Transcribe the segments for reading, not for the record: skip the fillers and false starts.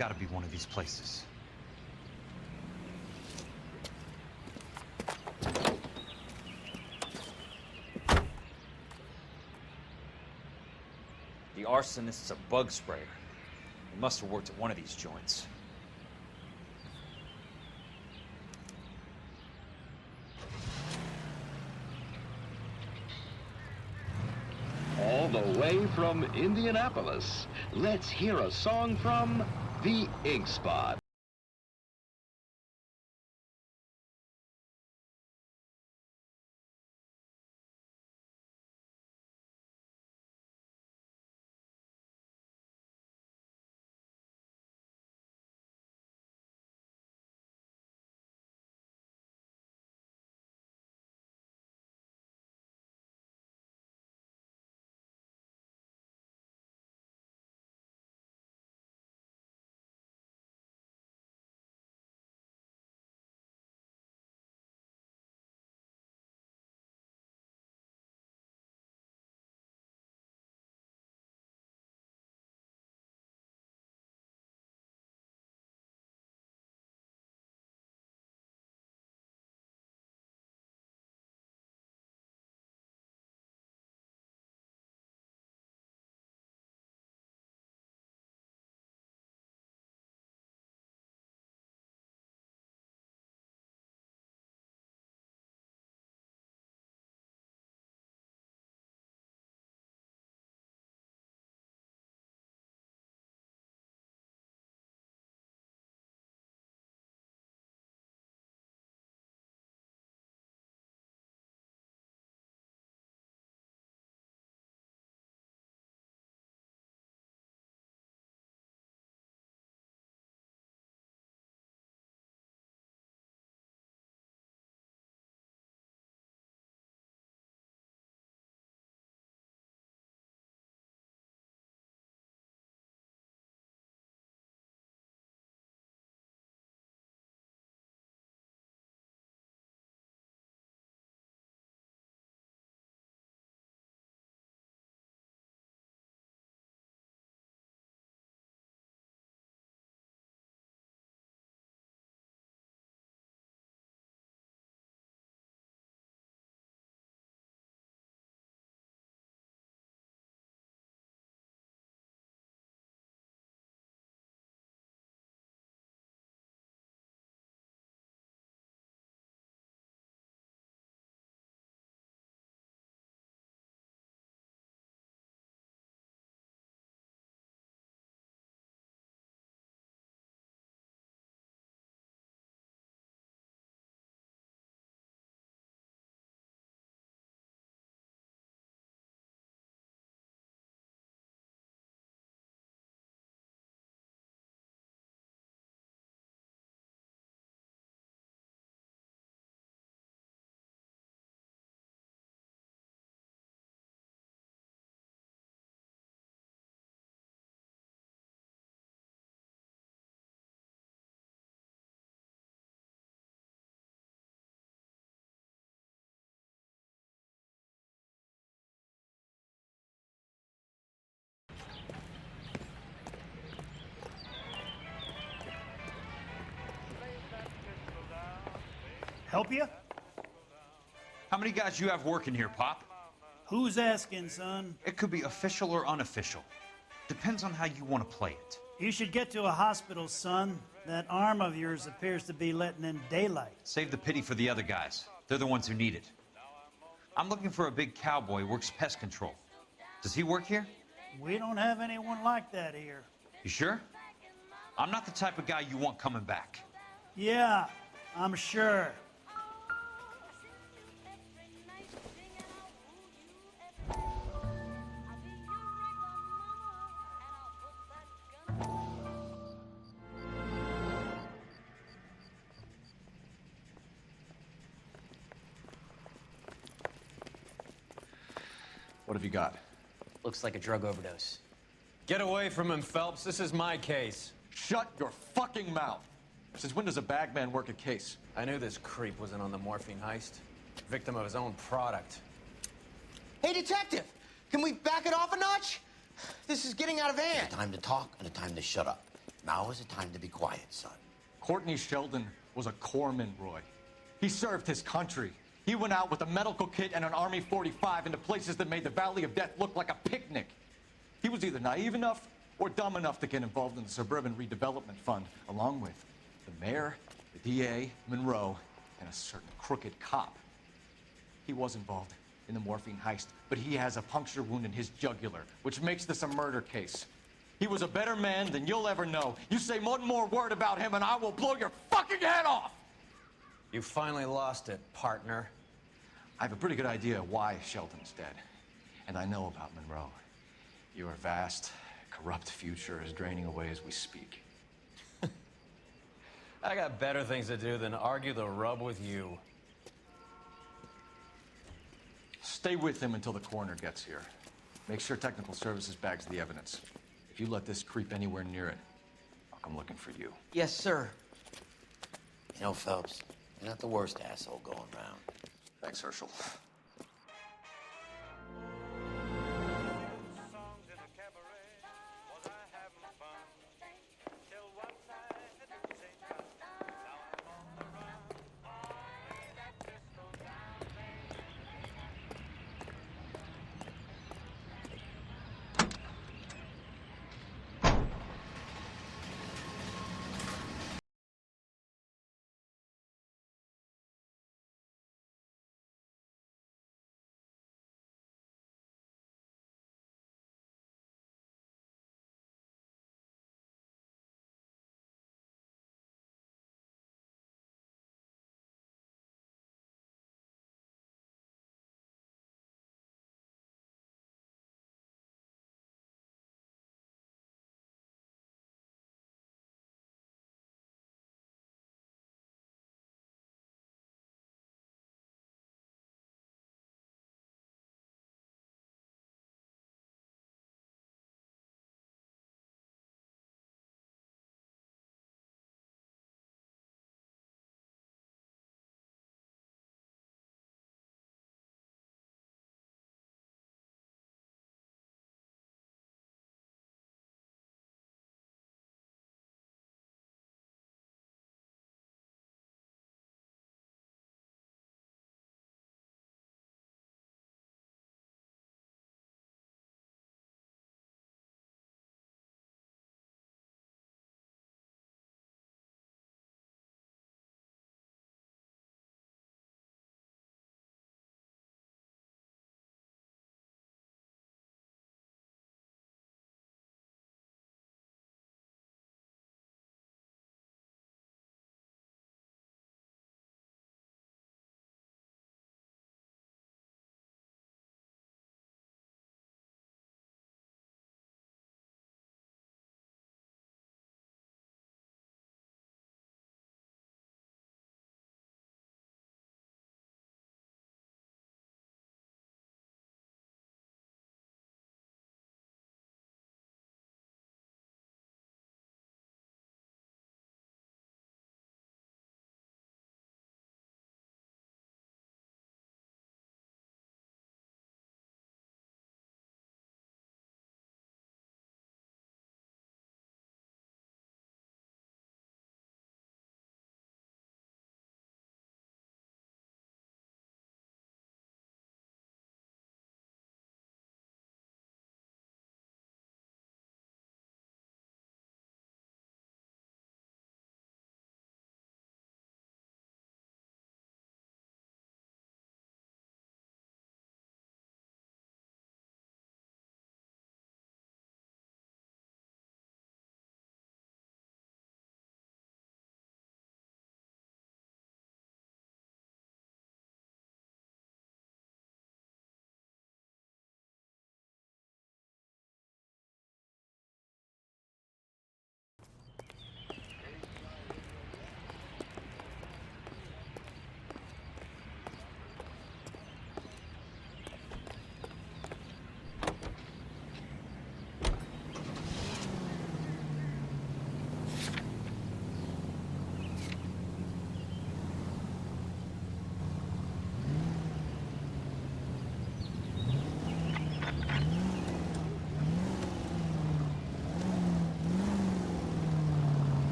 got to be one of these places. The arsonist's a bug sprayer. He must have worked at one of these joints. All the way from Indianapolis, let's hear a song from the Ink Spot. Help you? How many guys you have working here, Pop? Who's asking, son? It could be official or unofficial. Depends on how you want to play it. You should get to a hospital, son. That arm of yours appears to be letting in daylight. Save the pity for the other guys. They're the ones who need it. I'm looking for a big cowboy who works pest control. Does he work here? We don't have anyone like that here. You sure? I'm not the type of guy you want coming back. Yeah, I'm sure. What have you got? Looks like a drug overdose. Get away from him, Phelps. This is my case. Shut your fucking mouth! Since when does a bagman work a case? I knew this creep was in on the morphine heist. Victim of his own product. Hey, detective! Can we back it off a notch? This is getting out of hand. A time to talk and a time to shut up. Now is the time to be quiet, son. Courtney Sheldon was a corpsman, Roy. He served his country. He went out with a medical kit and an Army 45 into places that made the Valley of Death look like a picnic. He was either naive enough or dumb enough to get involved in the Suburban Redevelopment Fund, along with the mayor, the DA, Monroe, and a certain crooked cop. He was involved in the morphine heist, but he has a puncture wound in his jugular, which makes this a murder case. He was a better man than you'll ever know. You say one more word about him and I will blow your fucking head off! You finally lost it, partner. I have a pretty good idea why Sheldon's dead. And I know about Monroe. Your vast, corrupt future is draining away as we speak. I got better things to do than argue the rub with you. Stay with him until the coroner gets here. Make sure technical services bags the evidence. If you let this creep anywhere near it, I'll come looking for you. Yes, sir. You know, Phelps, you're not the worst asshole going around. Thanks, Herschel.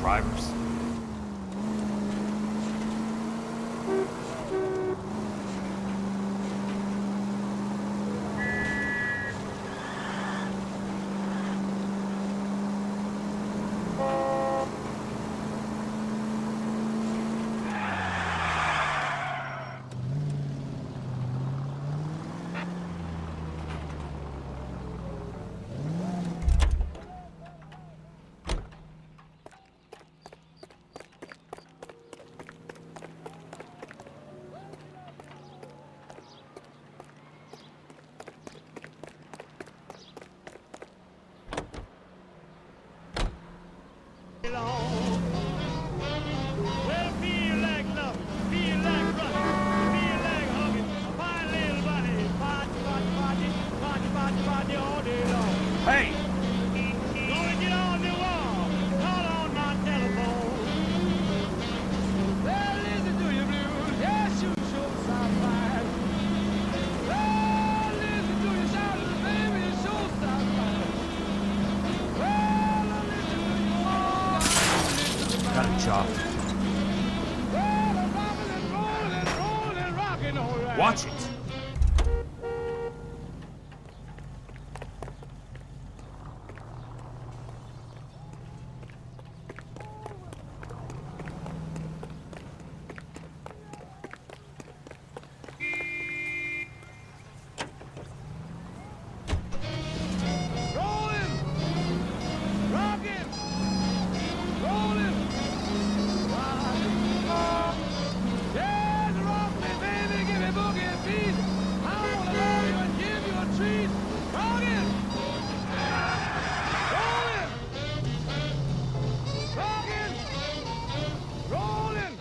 drivers. Hey! Gonna get on the wall, call on my telephone. Well, listen to your blues, yeah, shoot, show some fire. Well, listen to your shouters, baby, you show some fire. Well, listen to your all. Got a job. Well, I'm rocking and rolling and rolling and rocking, all right. Watch it! Rolling, rocking, rolling, rocking. Yes, rock me, baby, give me boogie beat. I wanna love you and give you a treat. Rocking, rolling, rocking, rolling.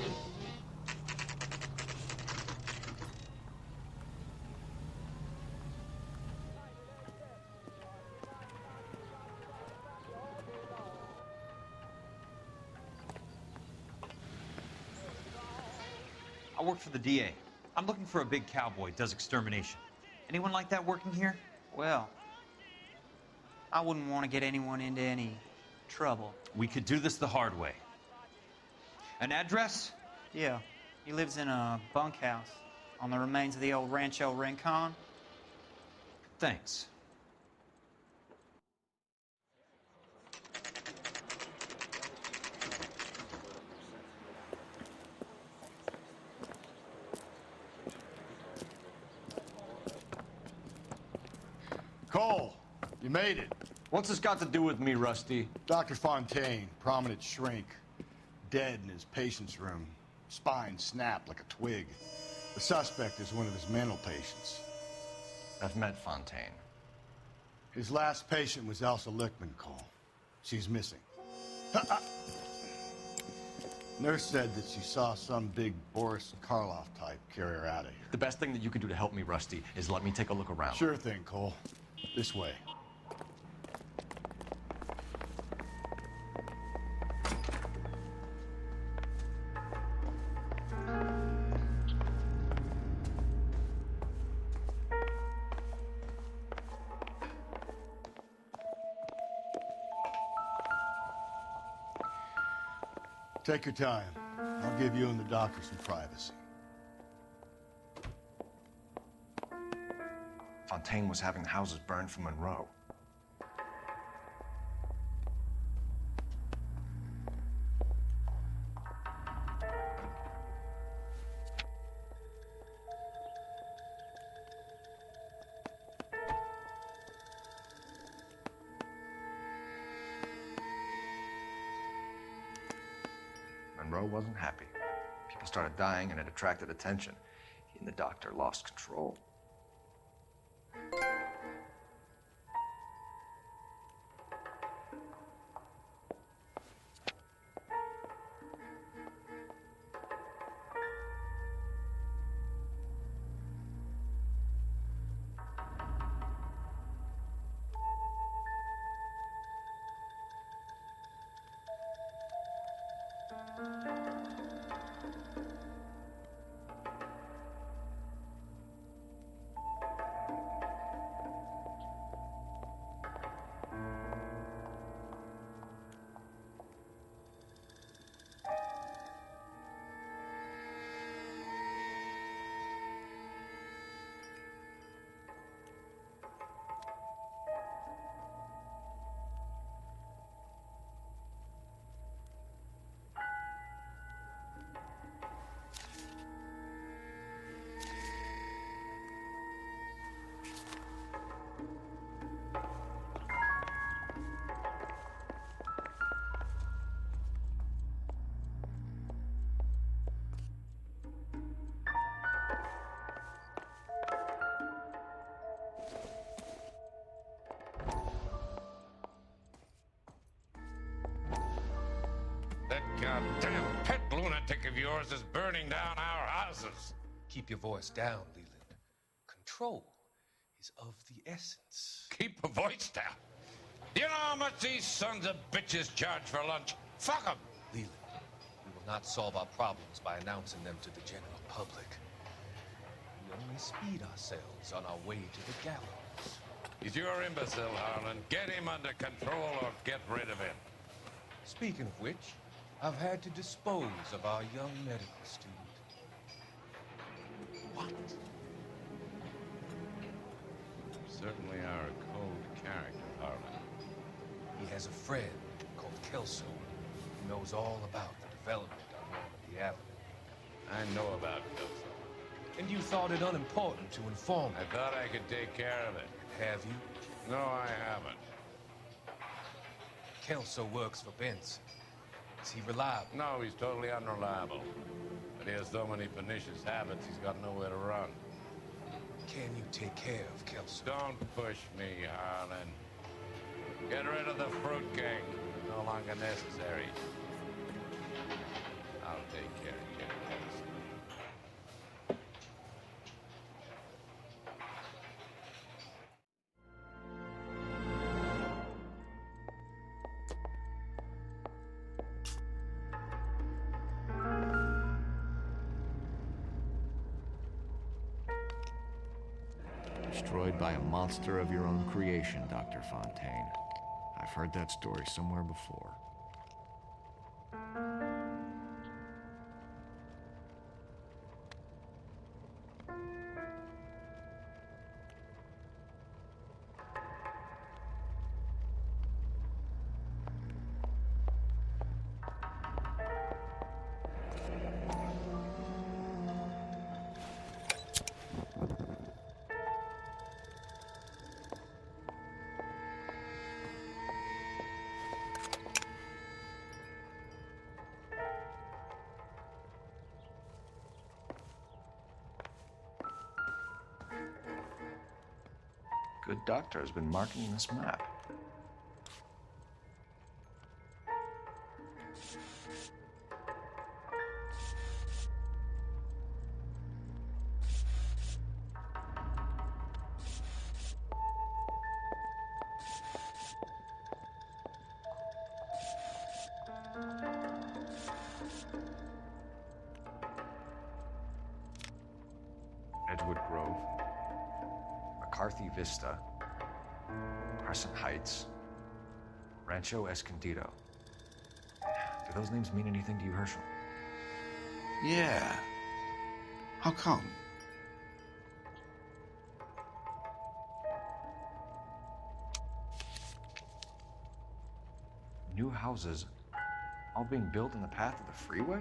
I work for the DA. I'm looking for a big cowboy, does extermination. Anyone like that working here? Well, I wouldn't want to get anyone into any trouble. We could do this the hard way. An address? Yeah, he lives in a bunkhouse on the remains of the old Rancho Rincon. Thanks. Cole, you made it. What's this got to do with me, Rusty? Dr. Fontaine, prominent shrink, dead in his patient's room, spine snapped like a twig. The suspect is one of his mental patients. I've met Fontaine. His last patient was Elsa Lichtman, Cole. She's missing. Nurse said that she saw some big Boris Karloff type carry her out of here. The best thing that you can do to help me, Rusty, is let me take a look around. Sure thing, Cole. This way. Take your time. I'll give you and the doctor some privacy. Fontaine was having the houses burned for Monroe. Monroe wasn't happy. People started dying and it attracted attention. He and the doctor lost control. yours is burning down our houses. Keep your voice down, Leland. Control is of the essence. Keep your voice down. Do you know how much these sons of bitches charge for lunch? Fuck them. Leland, we will not solve our problems by announcing them to the general public. We only speed ourselves on our way to the gallows. He's your imbecile, Harlan. Get him under control or get rid of him. Speaking of which, I've had to dispose of our young medical student. What? Certainly are a cold character, Harlan. He has a friend called Kelso who knows all about the development on Normandy Avenue. I know about Kelso. And you thought it unimportant to inform I him. thought I could take care of it. Have you? No, I haven't. Kelso works for Benson. Is he reliable? No, he's totally unreliable. But he has so many pernicious habits, he's got nowhere to run. Can you take care of Kelso? Don't push me, Harlan. Get rid of the fruitcake. No longer necessary. I'll take care of Jack Kelso. Destroyed by a monster of your own creation, Dr. Fontaine. I've heard that story somewhere before. Good doctor has been marking this map. Edgewood Grove, McCarthy Vista, Crescent Heights, Rancho Escondido. Do those names mean anything to you, Herschel? Yeah. How come? New houses all being built in the path of the freeway?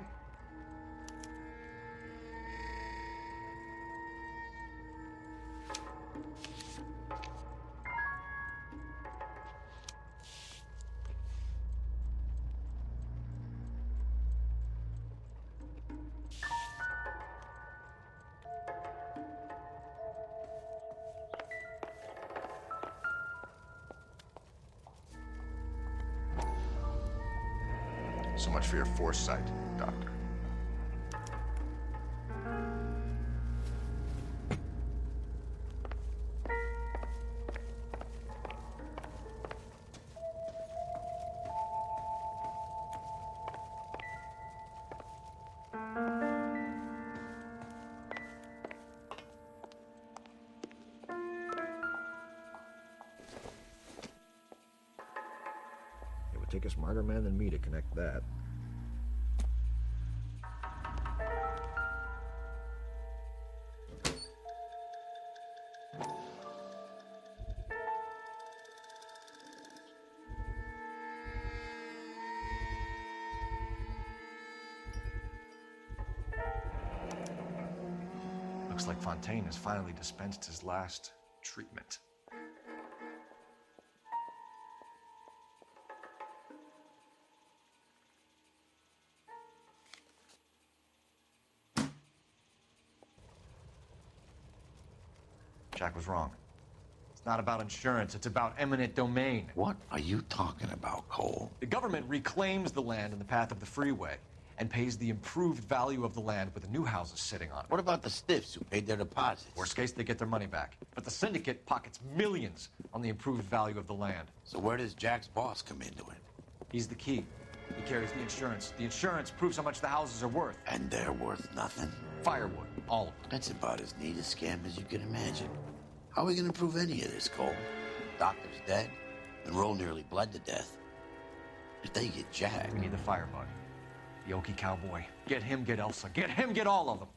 So much for your foresight, Doctor. It would take a smarter man than me to connect that. Looks like Fontaine has finally dispensed his last treatment. Jack was wrong. It's not about insurance, it's about eminent domain. What are you talking about, Cole? The government reclaims the land in the path of the freeway, and pays the improved value of the land with the new houses sitting on it. What about the stiffs who paid their deposits? Worst case, they get their money back. But the syndicate pockets millions on the improved value of the land. So where does Jack's boss come into it? He's the key. He carries the insurance. The insurance proves how much the houses are worth. And they're worth nothing? Firewood, all of them. That's about as neat a scam as you can imagine. How are we gonna prove any of this, Cole? Doctor's dead, and Roll nearly bled to death. If they get Jack... We need the firebug. The Okie cowboy. Get him, get Elsa. Get him, get all of them.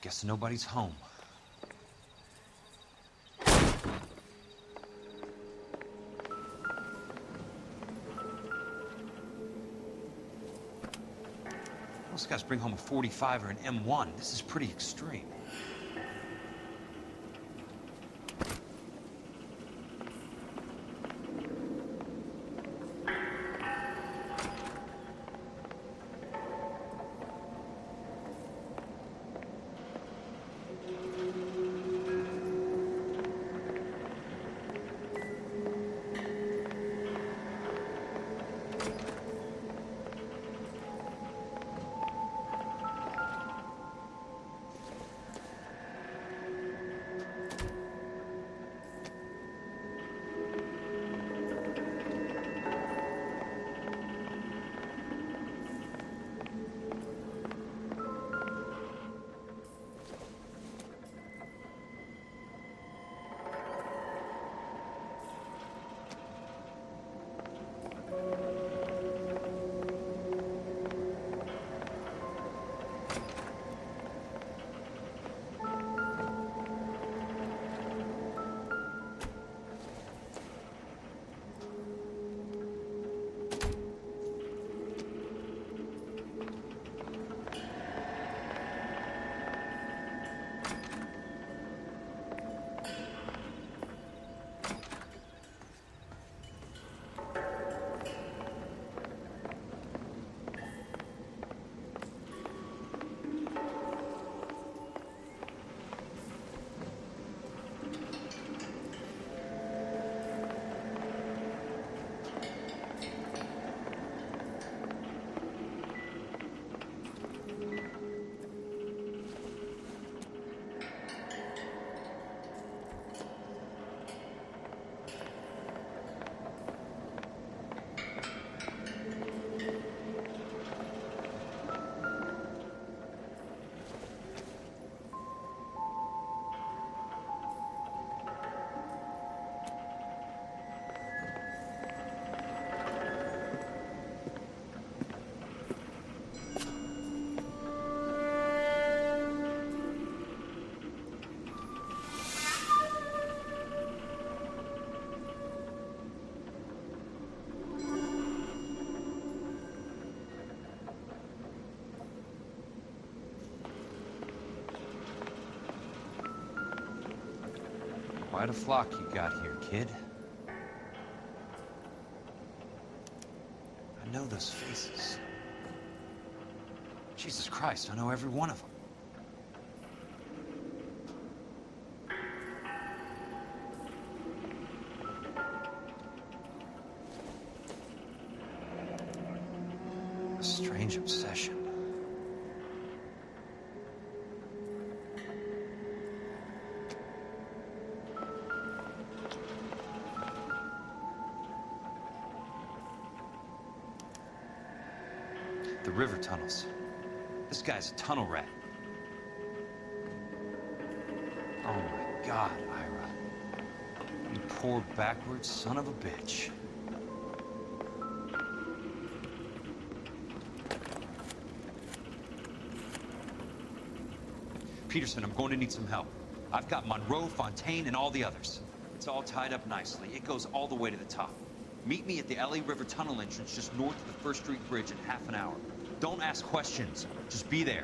Guess nobody's home. Most guys bring home a 45 or an M1. This is pretty extreme. Quite a flock you got here, kid. I know those faces. Jesus Christ, I know every one of them. A strange obsession. The river tunnels. This guy's a tunnel rat. Oh my God, Ira. You poor backwards son of a bitch. Peterson, I'm going to need some help. I've got Monroe, Fontaine, and all the others. It's all tied up nicely. It goes all the way to the top. Meet me at the LA River Tunnel entrance just north of the 1st Street Bridge in half an hour. Don't ask questions. Just be there.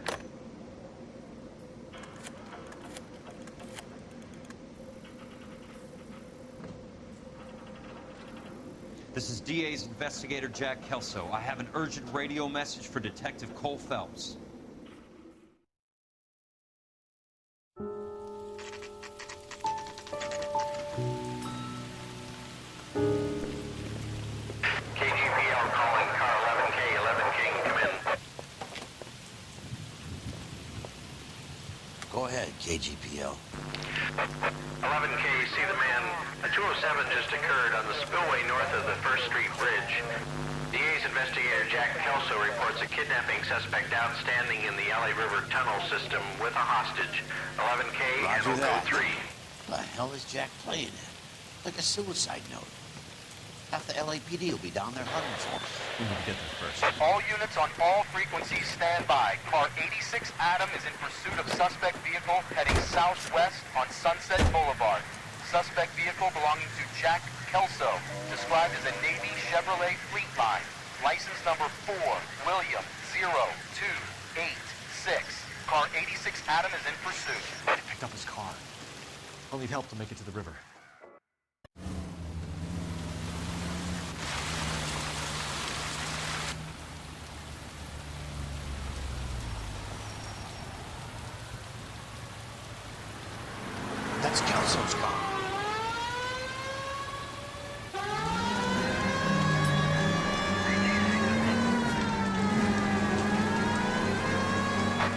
This is DA's investigator Jack Kelso. I have an urgent radio message for Detective Cole Phelps. KGPL calling car 11K, 11K, come in. Go ahead, KGPL. 11K, see the man. A 207 just occurred on the spillway north of the 1st Street Bridge. DA's investigator Jack Kelso reports a kidnapping suspect outstanding in the LA River tunnel system with a hostage. 11K, and Roger we'll that. go 3. The hell is Jack playing at? Like a suicide note. Half the LAPD will be down there hunting for him. We need to get there first. All units on all frequencies stand by. Car 86 Adam is in pursuit of suspect vehicle heading southwest on Sunset Boulevard. Suspect vehicle belonging to Jack Kelso, described as a Navy Chevrolet Fleetline. License number 4, William 0286. Car 86 Adam is in pursuit. I picked up his car. I'll need help to make it to the river. That's Kelso's car.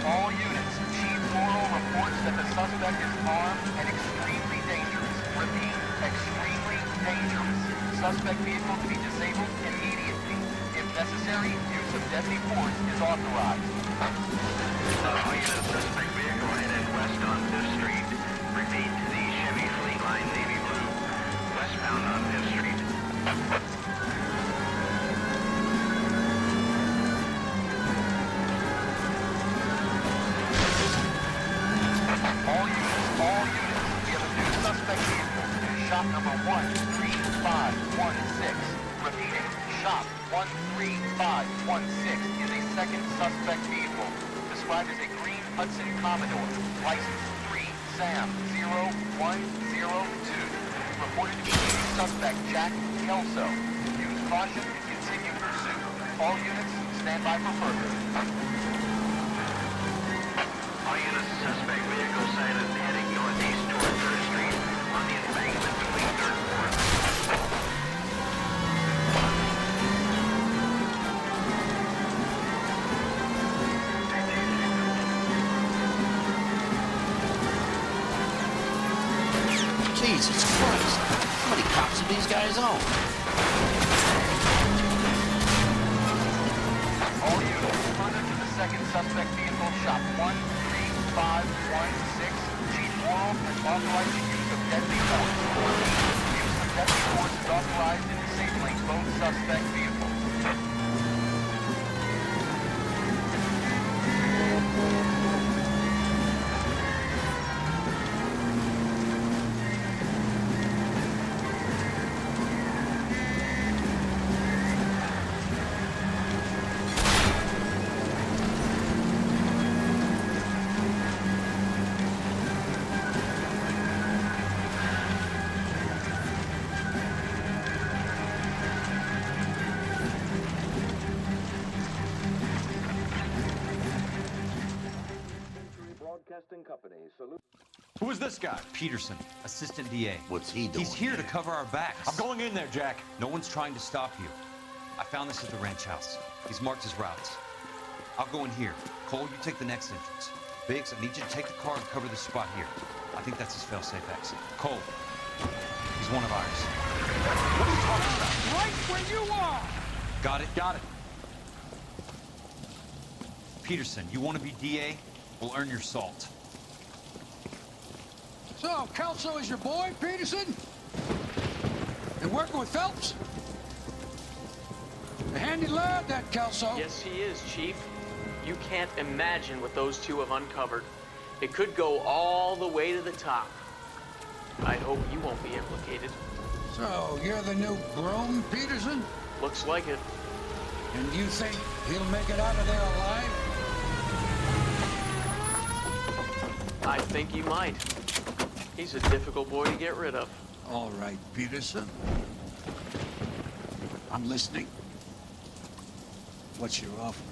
All units, Chief Morrow reports that the suspect is armed and extremely dangerous. Repeat, extremely dangerous. Suspect vehicle to be disabled immediately. If necessary, use of deadly force is authorized. All units, suspect vehicle headed west on 5th Street. Repeat, the Chevy Fleetline Navy Blue. Westbound on 5th Street. All units, we have a new suspect vehicle. Shop number 13516. Repeating, shop 13516 is a second suspect vehicle, described as a green Hudson Commodore, license 3 Sam 0102. Reported to be suspect Jack Kelso. Use caution and continue pursuit. All units, stand by for further. All units, suspect vehicle sighted heading northeast toward 3rd Street on the embankment between 3rd and 4th. Jesus Christ. How many cops do these guys own? All units, further to the second suspect vehicle, shop 13516. Chief Morrow has authorized the use of deadly force. Use of deadly force is authorized in disabling both suspect vehicles. Who is this guy? Peterson, assistant DA. What's he doing? He's here to cover our backs. I'm going in there, Jack. No one's trying to stop you. I found this at the ranch house. He's marked his routes. I'll go in here. Cole, you take the next entrance. Biggs, I need you to take the car and cover this spot here. I think that's his fail-safe exit. Cole, he's one of ours. What are you talking about? Right where you are! Got it? Got it. Peterson, you want to be DA? We'll earn your salt. So, Kelso is your boy, Peterson? And working with Phelps? A handy lad, that Kelso. Yes, he is, Chief. You can't imagine what those two have uncovered. It could go all the way to the top. I hope you won't be implicated. So, you're the new groom, Peterson? Looks like it. And you think he'll make it out of there alive? I think he might. He's a difficult boy to get rid of. All right, Peterson. I'm listening. What's your offer?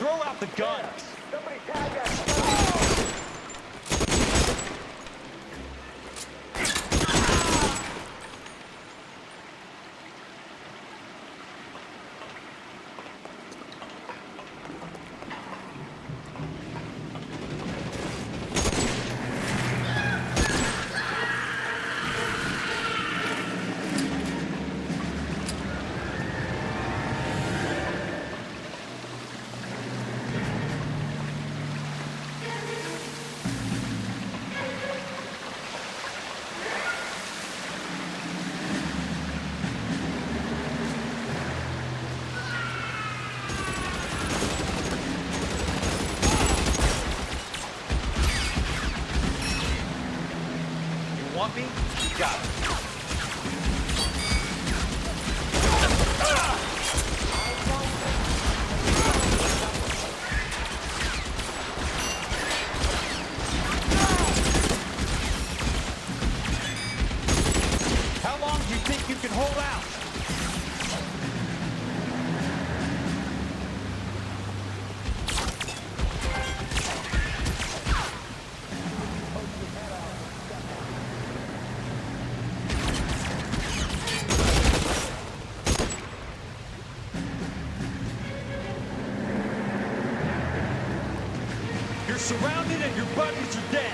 Throw out the guns! Somebody tag us! Want me? You got it. How long do you think you can hold out? You're surrounded and your buddies are dead.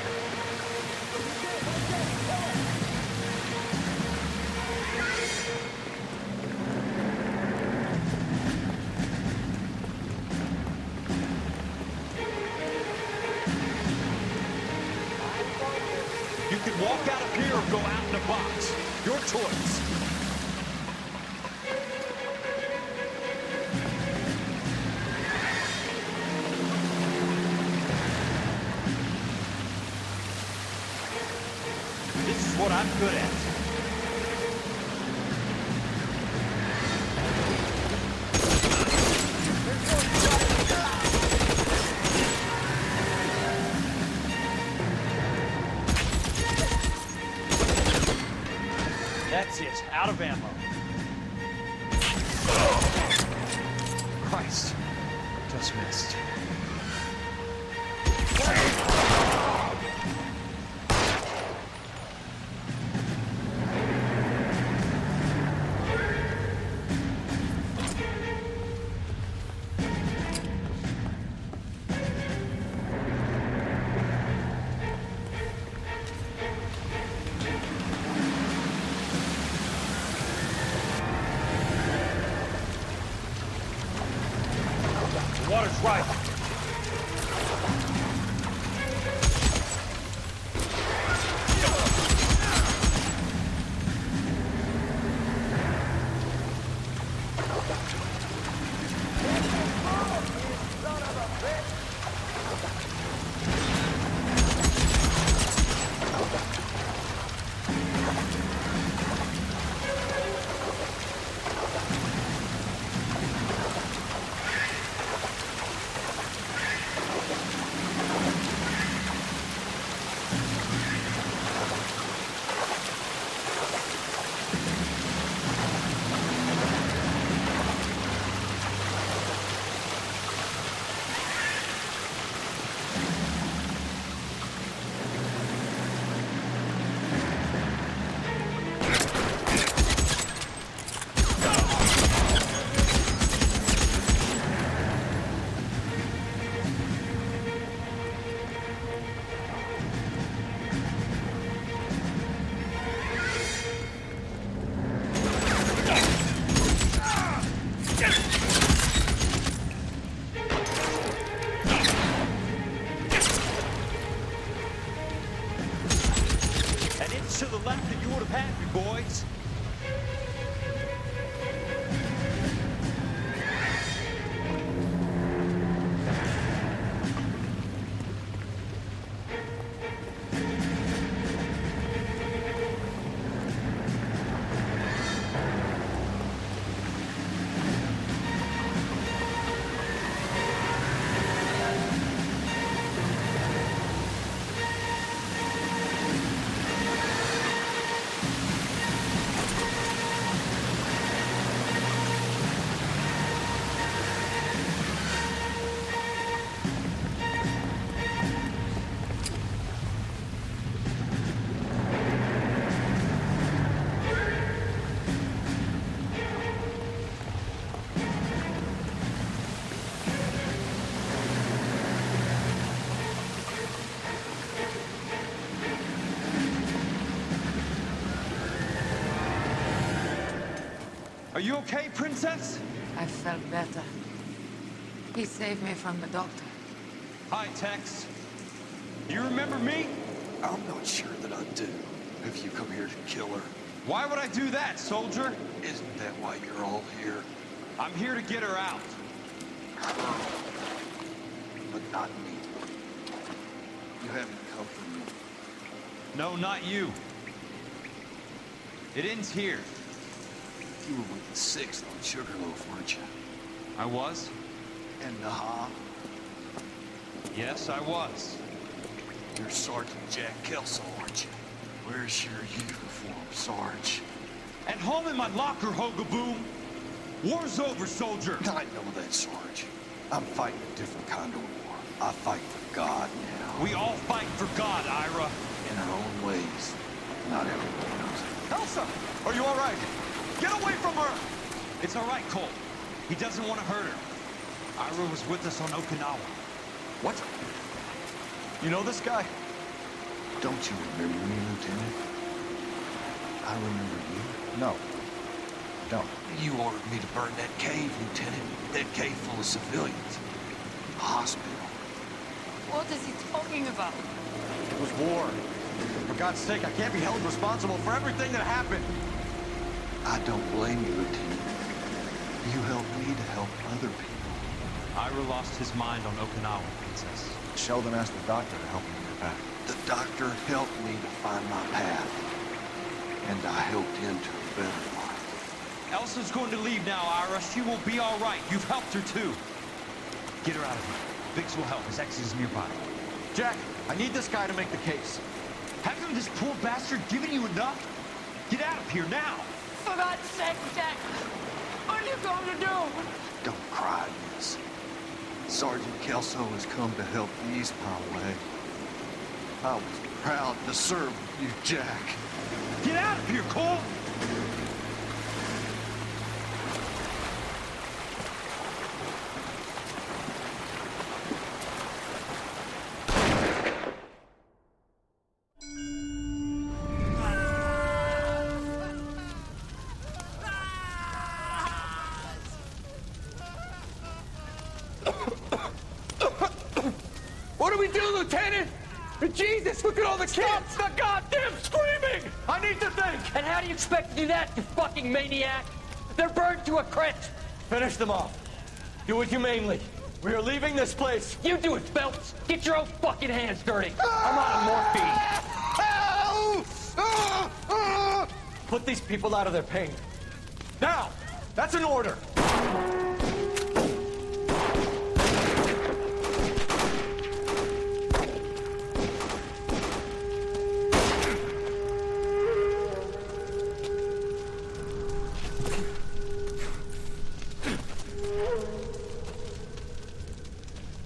Walk out of here or go out in a box. Your choice. This is what I'm good at. That's it. Out of ammo. Christ. Just missed. Water's right. To the left and you would have had me, boys. Are you okay, Princess? I felt better. He saved me from the doctor. Hi, Tex. Do you remember me? I'm not sure that I do. Have you come here to kill her? Why would I do that, soldier? Isn't that why you're all here? I'm here to get her out. Her. But not me. You haven't come for me. No, not you. It ends here. You were with the 6th on Sugarloaf, weren't you? I was? And Naha? Yes, I was. You're Sergeant Jack Kelso, aren't you? Where's your uniform, Sarge? At home in my locker, Hogaboom. War's over, soldier. I know that, Sarge. I'm fighting a different kind of war. I fight for God now. We all fight for God, Ira. In our own ways. Not everyone knows it. Elsa, are you all right? Get away from her! It's all right, Cole. He doesn't want to hurt her. Ira was with us on Okinawa. What? You know this guy? Don't you remember me, Lieutenant? I remember you. No. I don't. You ordered me to burn that cave, Lieutenant. That cave full of civilians. A hospital. What is he talking about? It was war. For God's sake, I can't be held responsible for everything that happened. I don't blame you, Lieutenant. You helped me to help other people. Ira lost his mind on Okinawa, Princess. Sheldon asked the doctor to help him get back. The doctor helped me to find my path. And I helped him to a better life. Elsa's going to leave now, Ira. She will be all right. You've helped her, too. Get her out of here. Biggs will help. His ex is nearby. Jack, I need this guy to make the case. Hasn't this poor bastard given you enough? Get out of here now! For God's sake, Jack! What are you going to do? Don't cry, miss. Sergeant Kelso has come to help ease my way. I was proud to serve you, Jack. Get out of here, Cole! What do we do, Lieutenant? Jesus, look at all the kids! Stop the goddamn screaming! I need to think! And how do you expect to do that, you fucking maniac? They're burned to a crisp! Finish them off. Do it humanely. We are leaving this place. You do it, Phelps! Get your own fucking hands dirty! I'm out of morphine! Put these people out of their pain. Now! That's an order!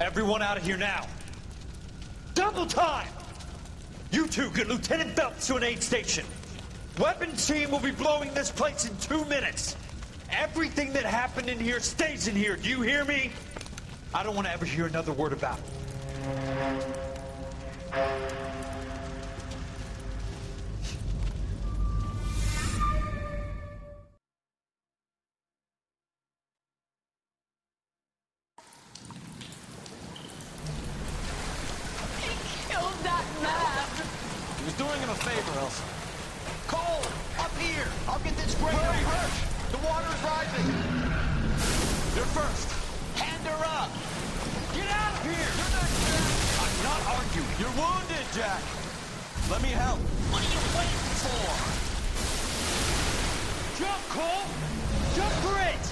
Everyone out of here now. Double time! You two get Lieutenant Phelps to an aid station. Weapons team will be blowing this place in 2 minutes. Everything that happened in here stays in here. Do you hear me? I don't want to ever hear another word about it. He was doing him a favor, Elsa. Cole, up here. I'll get this grader. Hurry! The water's rising. You're first. Hand her up. Get out of here! You're not Jack. I'm not arguing. You're wounded, Jack. Let me help. What are you waiting for? Jump, Cole! Jump for it!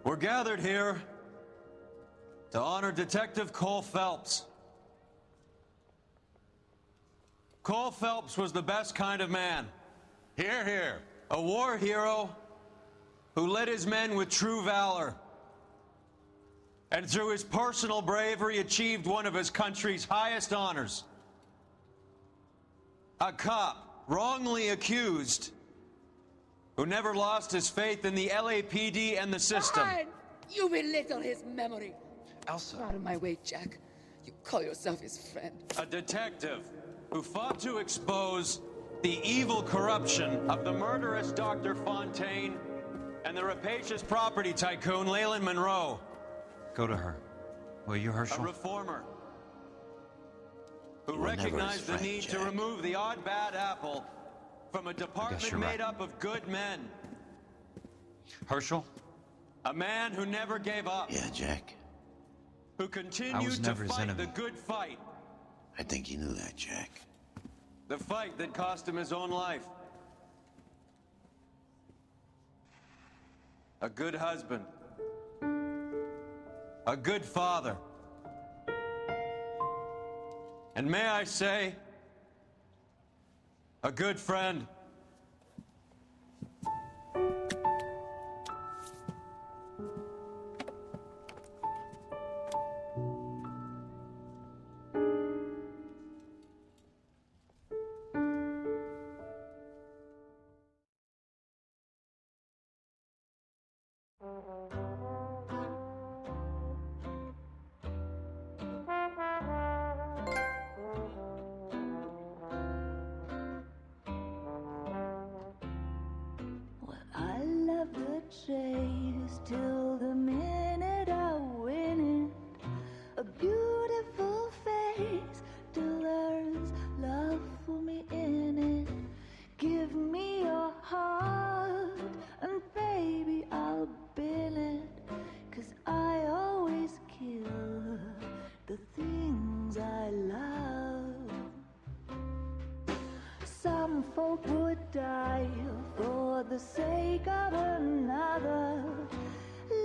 We're gathered here to honor Detective Cole Phelps. Cole Phelps was the best kind of man. Hear, hear. A war hero who led his men with true valor. And through his personal bravery achieved one of his country's highest honors. A cop wrongly accused who never lost his faith in the LAPD and the system. Fine. You belittle his memory. Elsa. Out of my way, Jack. You call yourself his friend. A detective who fought to expose the evil corruption of the murderous Dr. Fontaine and the rapacious property tycoon Leyland Monroe. Go to her. Will you, Herschel? A reformer who recognized the need to remove the odd bad apple from a department made up of good men. Herschel? A man who never gave up. Yeah, Jack. Who continued to fight the good fight. I think you knew that, Jack. The fight that cost him his own life. A good husband. a good father. And may I say, a good friend. I love the chase till the minute I win it. A beautiful face till there's love for me in it. Give me your heart and baby I'll bill it. 'Cause I always kill the things I love. Some folk would die for the sake of another,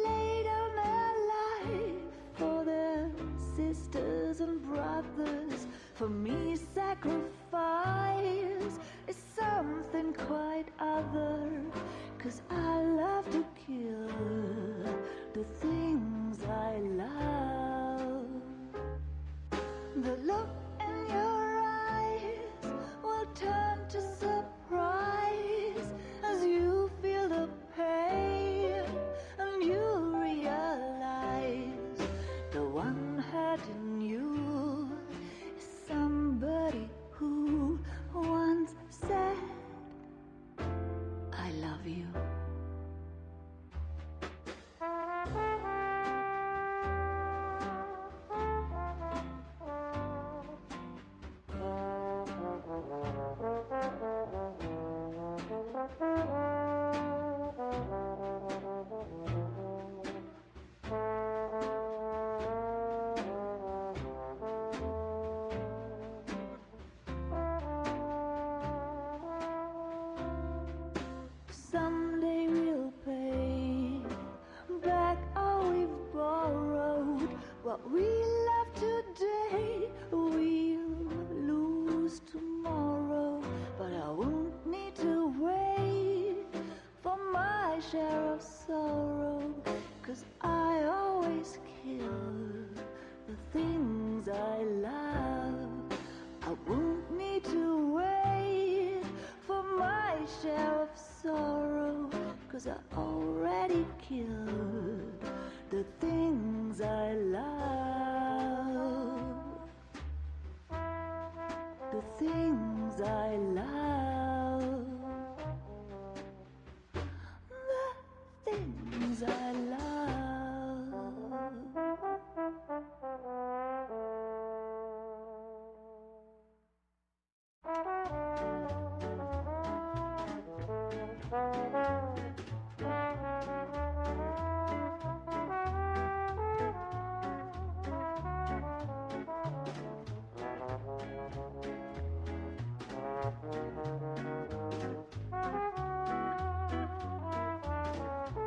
lay down their life for their sisters and brothers. For me, sacrifice is something quite other, 'cause I love to kill the things I love. The look in your eyes will turn to surprise as you feel the pain and you realize the one hurting you is somebody who once said, I love you. Someday we'll pay back all we've borrowed. What we love today, we'll lose tomorrow. But I won't need to wait for my share of sorrow, 'cause I always kill the things I love. I won't need to wait for my share of sorrow, 'cause I already killed the things I love. The things I love. The things I love.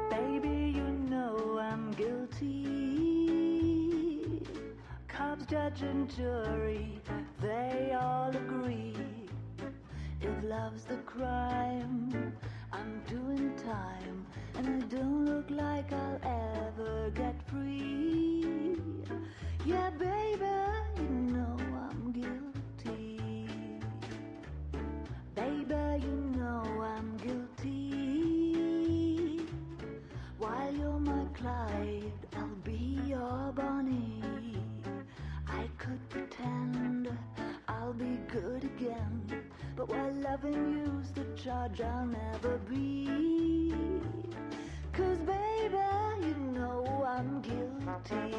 Baby, you know I'm guilty. Cops, judge, and jury, they all agree. If love's the crime, I'm doing time, and I don't look like I'll ever get free. Yeah, baby, you know I'm guilty. Baby, you know I'm guilty. While you're my Clyde, I'll be your Bonnie. I could pretend I'll be good again, but while loving you's the charge I'll never be. 'Cause baby, you know I'm guilty.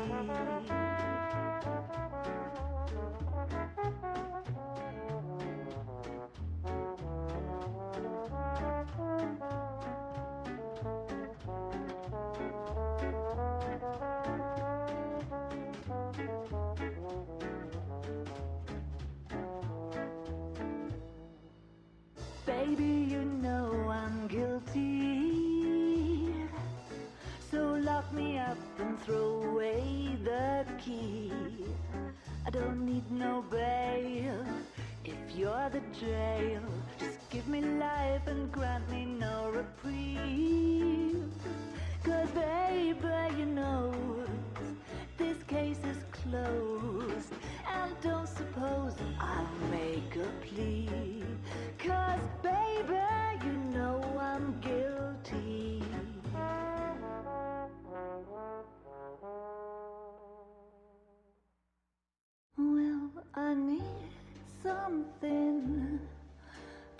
Baby, you know I'm guilty. So lock me up up and throw away the key. I don't need no bail if you're the jail. Just give me life and grant me no reprieve. 'Cause baby, you know this case is closed. And don't suppose I'll make a plea. 'Cause baby, you know I'm guilty. Well, I need something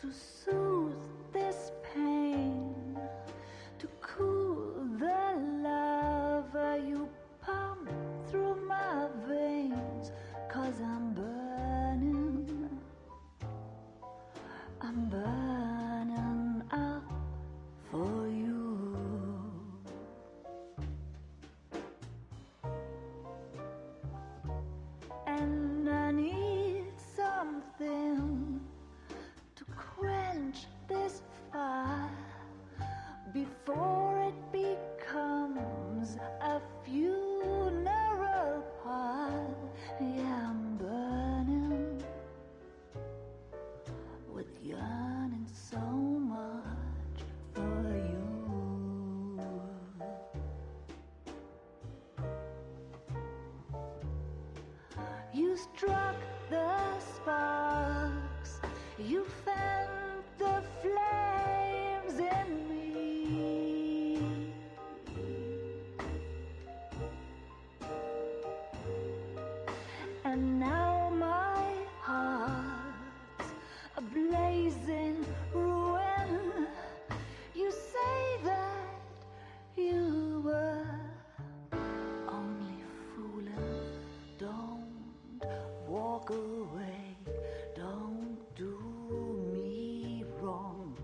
to soothe this pain, to cool the lava you pump through my veins. 'Cause I'm burning up for you. And I need something to quench this fire before it becomes a funeral pile. Yeah, I'm burning with yearning so much for you. You struck the sparks, you fanned the flames in me. And now my heart's a blazing ruin. You say that you were only fooling. Don't walk away. Don't do me wrong.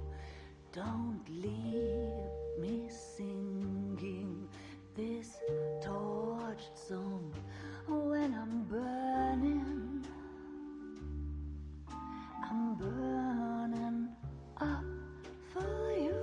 Don't leave me singing this torched song when I'm burning up for you.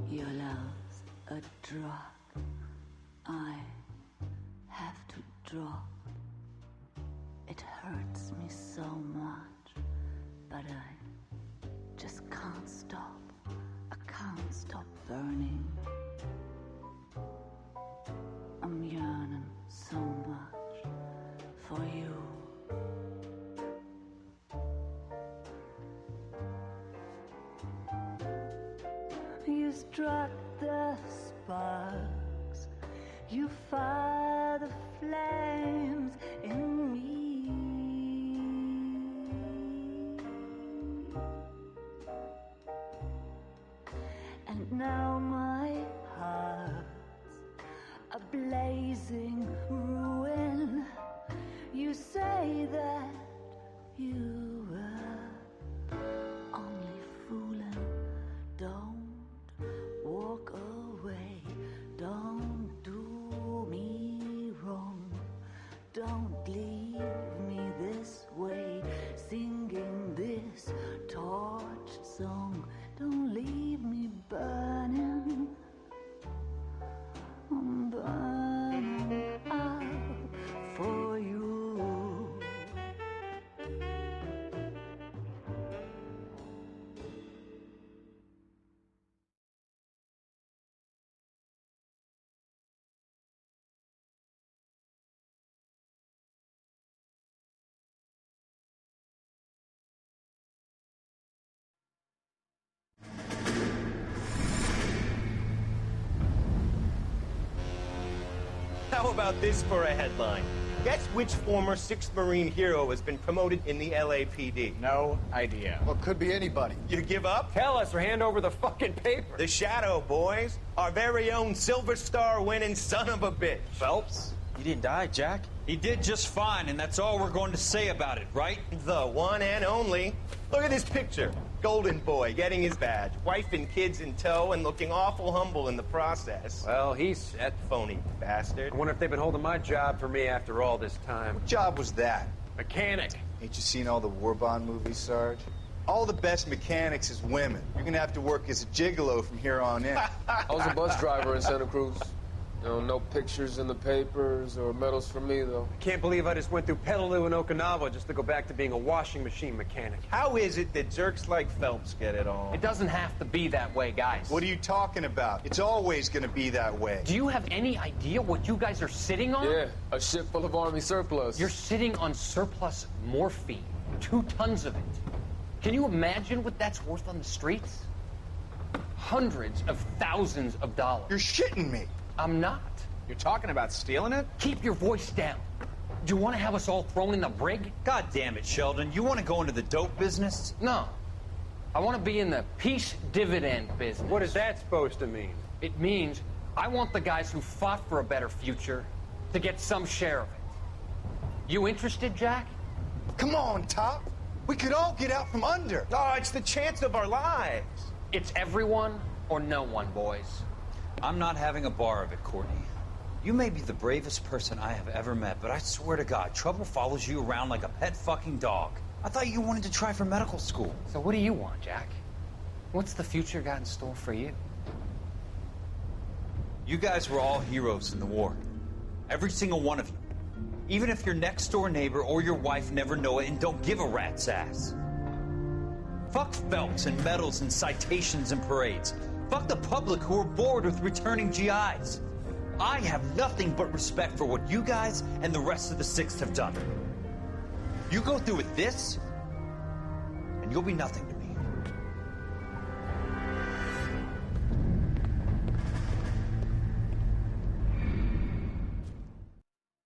Your love's a drug I have to drop. It hurts me so much, but I just can't stop. I can't stop burning. I'm yearning so much for you. You struck the sparks, you fire the flames in me. And now my heart's a blazing ruin. You say that you were only fooling. Don't walk away. Don't do me wrong. Don't leave me this way, singing this torched song. Don't leave me burning. I'm burning up for you. How about this for a headline? Guess which former 6th Marine hero has been promoted in the LAPD? No idea. Well, it could be anybody. You give up? Tell us or hand over the fucking paper. The Shadow, boys. Our very own Silver Star winning son of a bitch. Phelps? You didn't die, Jack. He did just fine, and that's all we're going to say about it, right? The one and only. Look at this picture. Golden boy getting his badge, wife and kids in tow, and looking awful humble in the process. Well, he's set. Phony bastard. I wonder if they've been holding my job for me after all this time. What job was that? Mechanic. Ain't you seen all the war bond movies, Sarge? All the best mechanics is women. You're gonna have to work as a gigolo from here on in. I was a bus driver in Santa Cruz. You know, no pictures in the papers or medals for me, though. I can't believe I just went through Petaloo and Okinawa just to go back to being a washing machine mechanic. How is it that jerks like Phelps get it all? It doesn't have to be that way, guys. What are you talking about? It's always gonna be that way. Do you have any idea what you guys are sitting on? Yeah, a ship full of Army surplus. You're sitting on surplus morphine. 2 tons of it. Can you imagine what that's worth on the streets? Hundreds of thousands of dollars. You're shitting me. I'm not. You're talking about stealing it? Keep your voice down. Do you want to have us all thrown in the brig? God damn it, Sheldon. You want to go into the dope business? No. I want to be in the peace dividend business. What is that supposed to mean? It means I want the guys who fought for a better future to get some share of it. You interested, Jack? Come on, Top. We could all get out from under. Oh, it's the chance of our lives. It's everyone or no one, boys. I'm not having a bar of it, Courtney. You may be the bravest person I have ever met, but I swear to God, trouble follows you around like a pet fucking dog. I thought you wanted to try for medical school. So what do you want, Jack? What's the future got in store for you? You guys were all heroes in the war. Every single one of you. Even if your next door neighbor or your wife never know it and don't give a rat's ass. Fuck Phelps and medals and citations and parades. Fuck the public who are bored with returning GIs. I have nothing but respect for what you guys and the rest of the 6th have done. You go through with this, and you'll be nothing to me.